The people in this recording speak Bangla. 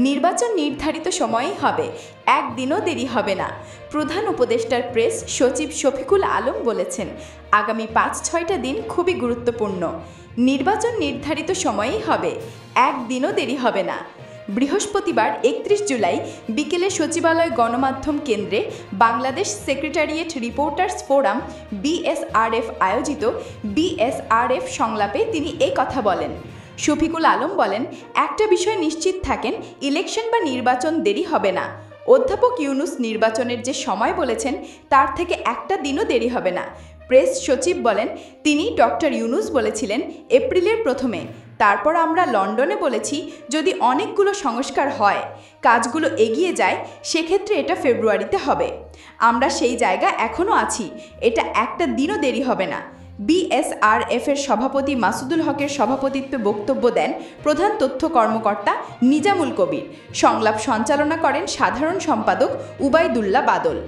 নির্বাচন নির্ধারিত সময়েই হবে, একদিনও দেরি হবে না। প্রধান উপদেষ্টার প্রেস সচিব শফিকুল আলম বলেছেন, আগামী ৫-৬টা দিন খুবই গুরুত্বপূর্ণ। নির্বাচন নির্ধারিত সময়েই হবে, একদিনও দেরি হবে না। বৃহস্পতিবার ৩১ জুলাই বিকেলে সচিবালয় গণমাধ্যম কেন্দ্রে Bangladesh secretariat reporters forum BSRF আয়োজিত BSRF সংলাপে তিনি এই কথা বলেন। শফিকুল আলম বলেন, একটা বিষয় নিশ্চিত থাকেন, ইলেকশন বা নির্বাচন দেরি হবে না। অধ্যাপক ইউনূস নির্বাচনের যে সময় বলেছেন তার থেকে একটা দিনও দেরি হবে না। প্রেস সচিব বলেন, তিনি ডক্টর ইউনূস বলেছিলেন এপ্রিলের প্রথমে, তারপর আমরা লন্ডনে বলেছি যদি অনেকগুলো সংস্কার হয়, কাজগুলো এগিয়ে যায়, সেক্ষেত্রে এটা ফেব্রুয়ারিতে হবে। আমরা সেই জায়গা এখনও আছি, এটা একটা দিনও দেরি হবে না। BSRF-এর সভাপতি মাসুদুল হকের সভাপতিত্বে বক্তব্য দেন প্রধান তথ্য কর্মকর্তা নিজামুল কবির। সংলাপ সঞ্চালনা করেন সাধারণ সম্পাদক উবাইদুল্লাহ বাদল।